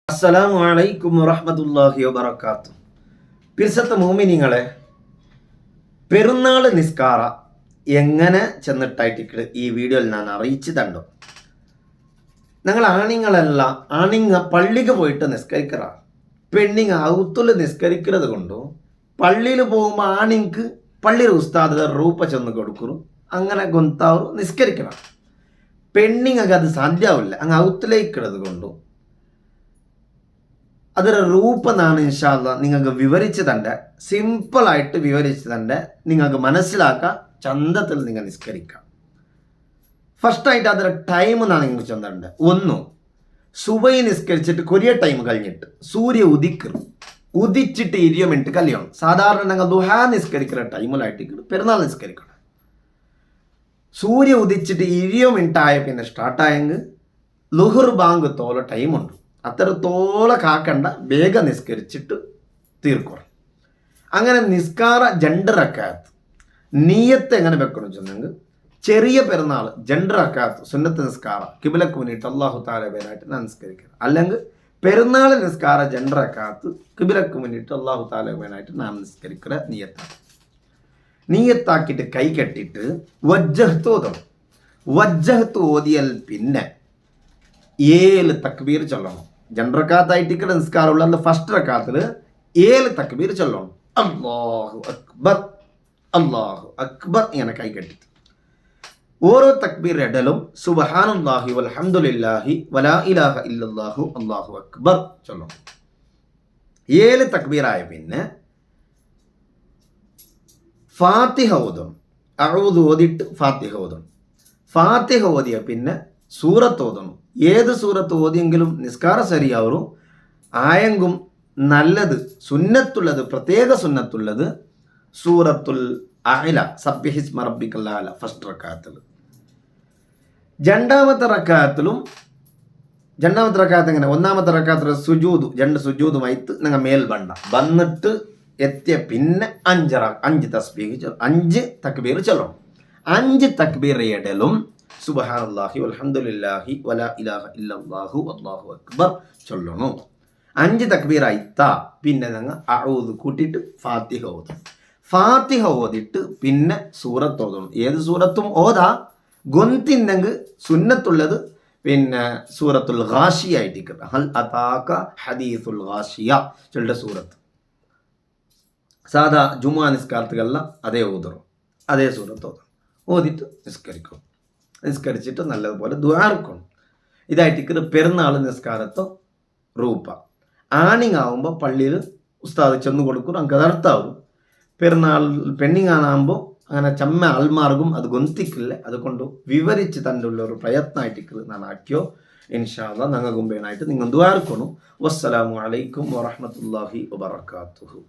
അസ്സലാമു അലൈക്കും വറഹ്മത്തുള്ളാഹി വബറകാതുഹു. പിർസത്ത മോമിനിങ്ങളെ, പെരുന്നാൾ നിസ്കാര എങ്ങനെ ചെന്നിട്ടായിട്ട് ഈ വീഡിയോയിൽ ഞാൻ അറിയിച്ചു തണ്ടു. ഞങ്ങൾ ആണിങ്ങ പള്ളിക്ക് പോയിട്ട് നിസ്കരിക്കാറ, പെണ്ണിങ്ങ ഔത്തുൽ നിസ്കരിക്കുന്നത് കൊണ്ടു പള്ളിയിൽ പോകുമ്പോൾ ആണിക്ക് പള്ളിയിൽ ഉസ്താദ് റൂപ്പ ചെന്ന് കൊടുക്കുറു, അങ്ങനെ ഗൊന്താവു നിസ്കരിക്കണം. പെണ്ണിങ്ങൾക്ക് അത് സാധ്യമാവില്ല. അങ്ങ് ഔത്തിലേക്കിടത് കൊണ്ടു ಅದರ ರೂಪ ನಾನು ഇൻഷാല്ല നിങ്ങൾക്ക് വിവരിച്ച് തൻ്റെ, സിമ്പിളായിട്ട് വിവരിച്ച് തൻ്റെ, നിങ്ങൾക്ക് മനസ്സിലാക്കാം, ചന്തത്തിൽ നിങ്ങൾ നിസ്കരിക്കാം. ഫസ്റ്റായിട്ട് ಅದರ ടൈം ನಾನು നിങ്ങൾക്ക് ചന്തണ്ട്. ഒന്ന്, സുബൈ നിസ്കരിച്ചിട്ട് കൊറിയ ടൈം കഴിഞ്ഞിട്ട് സൂര്യ ഉദിച്ചിട്ട് 20 മിനിറ്റ് കല്യാണം. സാധാരണ ഞങ്ങൾ ദുഹാ നിസ്കരിക്കുന്ന ടൈമിലായിട്ട് പെരുന്നാൾ നിസ്കരിക്കണം. സൂര്യ ഉദിച്ചിട്ട് 20 മിനിറ്റ് ആയ പിന്നെ സ്റ്റാർട്ടായെങ്കിൽ ലുഹുർ ബാങ്ക് തോല ടൈമുണ്ട്. അത്രത്തോളം കാക്കണ്ട, വേഗം നിസ്കരിച്ചിട്ട് തീർക്കും. അങ്ങനെ നിസ്കാര 2 റക്അത്ത് നീയത്ത് എങ്ങനെ വെക്കണം വെച്ചെന്നെങ്കിൽ, ചെറിയ പെരുന്നാൾ 2 റക്അത്ത് സുന്നത്ത് നിസ്കാര കിബിലക്ക് മുന്നിട്ട് അള്ളാഹു താല പേരായിട്ട് ഞാൻ നിസ്കരിക്കണം. അല്ലെങ്കിൽ പെരുന്നാൾ നിസ്കാര 2 റക്അത്ത് കിബിലക്ക് മുന്നിട്ട് അള്ളാഹു താല പേരായിട്ട് ഞാൻ നിസ്കരിക്കുന്ന നീയത്താക്കിയിട്ട് കൈ കെട്ടിയിട്ട് വജ്ജഹത്ത് ഓതണം. വജ്ജഹത്ത് ഓതിയാൽ പിന്നെ 7 തക്ബീർ ചൊല്ലണം. 2 റക്അത്തായിട്ട് നിസ്കാരമുള്ള ഫസ്റ്റ് റക്അത്തിൽ 7 തക്ബീർ ചൊല്ലണം. അല്ലാഹു അക്ബർ അല്ലാഹു അക്ബർ ഇങ്ങനെ കൈ കെട്ടിട്ട് ഓരോ തക്ബീർ ഇടലും സുബ്ഹാനല്ലാഹി വൽഹംദുലില്ലാഹി വലാ ഇലാഹ ഇല്ലല്ലാഹു അല്ലാഹു അക്ബർ ചൊല്ലണം. 7 തക്ബീറായ പിന്നെ ഫാത്തിഹ ഓതണം. അഊദ് ഓതിട്ട് ഫാത്തിഹ ഓതണം. ഫാത്തിഹ ഓതിയ പിന്നെ സൂറത്ത് ഓതണം. ഏത് സൂറത്ത് ഓതിയെങ്കിലും നിസ്കാരം ശരിയാവും. ആയെങ്കും നല്ലത് സുന്നത്തുള്ളത്, പ്രത്യേക സുന്നത്തുള്ളത് സൂറത്തുൽ അഅല, സബ്ബിഹിസ്മ റബ്ബിക്കൽ അഅല ഫസ്റ്റ് റക്അത്തിൽ. രണ്ടാമത്തെ റക്അത്ത് എങ്ങനെ? ഒന്നാമത്തെ റക്അത്തിൽ സുജൂദ്, 2 സുജൂദുമായിട്ട് നിങ്ങൾ മേൽ വന്നിട്ട് എത്തിയ പിന്നെ 5 തസ്ബീഹ് 5 തക്ബീർ ചൊല്ലണം. 5 തക്ബീർ ഇടലും സുബ്ഹാനല്ലാഹി വൽഹംദുലില്ലാഹി വലാ ഇലാഹ ഇല്ലല്ലാഹു അല്ലാഹു അക്ബർ ചൊല്ലണം. 5 തക്ബീറായിത്താ പിന്നെ ഞങ്ങൾ അഊദ് കൂട്ടിയിട്ട് ഫാത്തിഹ ഓതണം. ഫാത്തിഹ ഓതിട്ട് പിന്നെ സൂറത്ത് ഓതണം. ഏത് സൂറത്തും ഓതാ, ഗൊന്തിന്നെങ്കിൽ സുന്നത്തുള്ളത് പിന്നെ സൂറത്തുൽ ഗാഷിയ ആയിട്ട് ഹൽ അതാക ഹദീസുൽ ഗാഷിയ ചൊല്ലുന്ന സൂറത്ത്. സാധാ ജുമാ നിസ്കാരത്തുകളെല്ലാം അതേ ഓതണം, അതേ സൂറത്ത് ഓതണം. ഓതിട്ട് നിസ്കരിച്ചിട്ട് നല്ലതുപോലെ ദുആർക്കണം. ഇതായിട്ട് പെരുന്നാൾ നിസ്കാരത്തോ റൂപ്പ. ആണിങ്ങാവുമ്പോൾ പള്ളിയിൽ ഉസ്താദ് ചെന്ന് കൊടുക്കും, നമുക്ക് അത് അർത്ഥമാവും. പെരുന്നാൾ പെണ്ണിങ്ങാണാകുമ്പോൾ അങ്ങനെ ചമ്മ ആൾമാർഗും അത് ഗൊന്തിക്കില്ല. അതുകൊണ്ട് വിവരിച്ച് തൻ്റെ ഉള്ള ഒരു പ്രയത്നമായിട്ട് ഞാൻ ആക്കിയോ. ഇൻഷാ അല്ലാഹ് ഞങ്ങൾക്ക് മുമ്പേനായിട്ട് നിങ്ങൾ ദുആർക്കണം. വസ്സലാമു അലൈക്കും വറഹ്മത്തുള്ളാഹി വബറകാതുഹു.